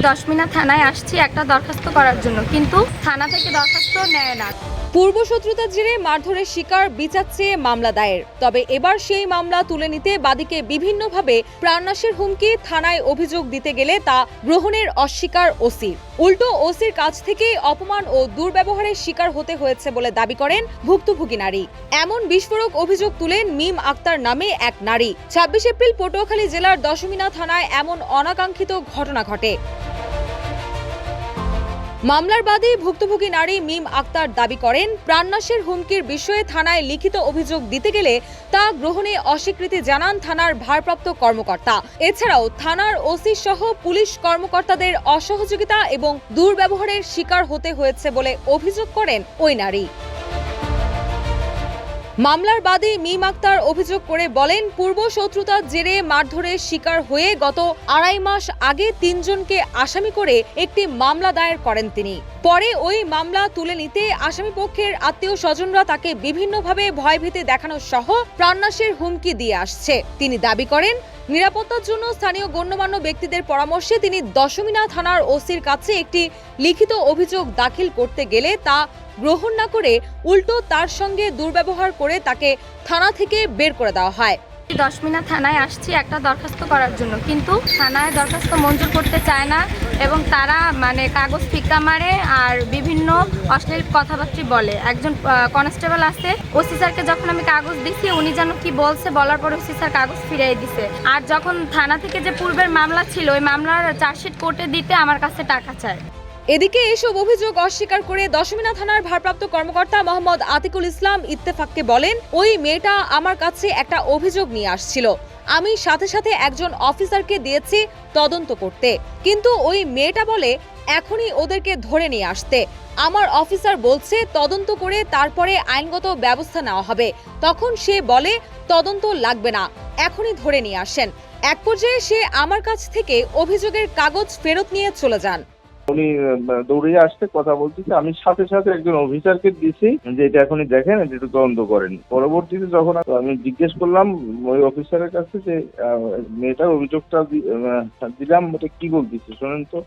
দশমিনা থানায় আসছি একটা দরখাস্ত করার জন্য, কিন্তু থানা থেকে দরখাস্ত নেয় না। পূর্ব শত্রুতার জেরে মারধরের শিকার বিচার চেয়ে মামলা দায়ের। তবে এবার সেই মামলা তুলে নিতে বাদীকে বিভিন্নভাবে প্রাণনাশের হুমকি থানায় অভিযোগ দিতে গেলে তা গ্রহণের অস্বীকার ওসির। উল্টো ওসির কাছ থেকেই অপমান ও দুর্ব্যবহারের শিকার হতে হয়েছে বলে দাবি করেন ভুক্তভোগী নারী। এমন বিস্ফোরক অভিযোগ তুলেন মিম আক্তার নামে এক নারী। ২৬ এপ্রিল পটুয়াখালী জেলার দশমিনা থানায় এমন অনাকাঙ্ক্ষিত ঘটনা ঘটে। মামলার বাদী ভুক্তভোগী নারী মিম আক্তার দাবি করেন, প্রাণনাশের হুমকির বিষয়ে থানায় লিখিত অভিযোগ দিতে গেলে তা গ্রহণে অস্বীকৃতি জানান থানার ভারপ্রাপ্ত কর্মকর্তা। এছাড়াও থানার ওসি সহ পুলিশ কর্মকর্তাদের অসহযোগিতা এবং দুর্ব্যবহারের শিকার হতে হয়েছে বলে অভিযোগ করেন ওই নারী। মামলার বাদী মিম আক্তার অভিযোগ করে বলেন, পূর্ব শত্রুতার জেরে মারধরের শিকার হয়ে গত ২.৫ মাস আগে ৩ জনকে আসামি করে একটি মামলা দায়ের করেন তিনি। পরে ওই মামলা তুলে নিতে আসামিপক্ষের আত্মীয় স্বজনরা তাকে বিভিন্নভাবে ভয়ভীতি দেখানো সহ প্রাণনাশের হুমকি দিয়ে আসছে। তিনি দাবি করেন, নিরাপত্তার জন্য স্থানীয় গণ্যমান্য ব্যক্তিদের পরামর্শে তিনি দশমিনা থানার ওসির কাছে একটি লিখিত অভিযোগ দাখিল করতে গেলে তা গ্রহণ না করে উল্টো তার সঙ্গে দুর্ব্যবহার করে তাকে থানা থেকে বের করে দেওয়া হয়। দশমিনা থানায় আসছি একটা দরখাস্ত করার জন্য, কিন্তু থানায় দরখাস্ত মঞ্জুর করতে চায় না এবং তারা কাগজ ফিক্কা মারে আর বিভিন্ন অশ্লীল কথাবার্তা বলে। একজন কনস্টেবল আছে, ওসি স্যারকে যখন আমি কাগজ দিছি উনি যেন কি বলছে, বলার পরে ওসি স্যার কাগজ ফিরিয়ে দিছে। আর যখন থানা থেকে যে পূর্বের মামলা ছিল ওই মামলার চার্জশিট কোর্টে দিতে আমার কাছে টাকা চায়। এদিকে এসব অভিযোগ অস্বীকার করে দশমিনা থানার ভারপ্রাপ্ত কর্মকর্তা মোহাম্মদ আতিকুল ইসলাম ইত্তেফাককে বলেন, ওই মেয়েটা আমার কাছে একটা অভিযোগ নিয়ে আসছিল, আমি সাথে সাথে একজন অফিসারকে দিয়েছি তদন্ত করতে, কিন্তু ওই মেয়েটা বলে এখনই ওদেরকে ধরে নিয়ে আসতে। আমার অফিসার বলছে তদন্ত করে তারপরে আইনগত ব্যবস্থা নেওয়া হবে। তখন সে বলে তদন্ত লাগবে না, এখনই ধরে নিয়ে আসেন। এক পর্যায়ে সে আমার কাছ থেকে অভিযোগের কাগজ ফেরত নিয়ে চলে যান। উনি দৌড়িয়ে আসতে কথা বলতেছে, আমি সাথে সাথে একজন অফিসারকে দিছি যে এটা এখনই দেখেন, এটা একটু তদন্ত করেন। পরবর্তীতে যখন আমি জিজ্ঞেস করলাম ওই অফিসারের কাছে যে মেয়েটার অভিযোগটা দিলাম, ওটা কি বলতেছে শোনেন তো,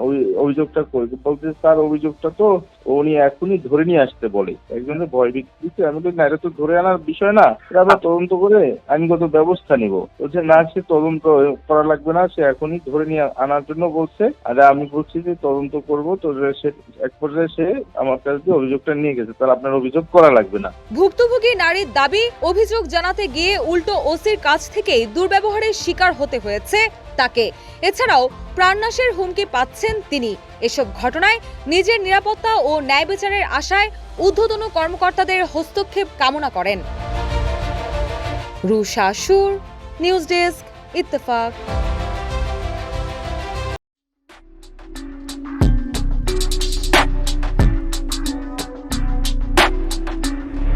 ওই অভিযোগটা বলতে তার অভিযোগটা তো উনি এখনই ধরে নিয়ে আসতে বলে। একজনের ভয় দিচ্ছে, আমি তো না, এটা তো ধরে আনার বিষয় না, এটা আমরা তদন্ত করে আইনগত ব্যবস্থা নিব। বলছে না, সে তদন্ত করা লাগবে না, সে এখনই ধরে নিয়ে আনার জন্য বলছে। আর আমি বলছি যে তদন্ত করবো, তো এক পর্যায়ে সে আমার কাছে অভিযোগটা নিয়ে গেছে, তাহলে আপনার অভিযোগ করা লাগবে না। ভুক্তভোগী নারীর দাবি, অভিযোগ জানাতে গিয়ে উল্টো ওসির কাছ থেকেই দুর্ব্যবহারের শিকার হতে হয়েছে তাকে। এছাড়াও প্রাণনাশের হুমকি পাচ্ছেন তিনি। এসব ঘটনায় নিজের নিরাপত্তা ও ন্যায় বিচারের আশায় ঊর্ধ্বতন কর্মকর্তাদের হস্তক্ষেপ কামনা করেন। রুশা সুর, নিউজ ডেস্ক, ইত্তেফাক।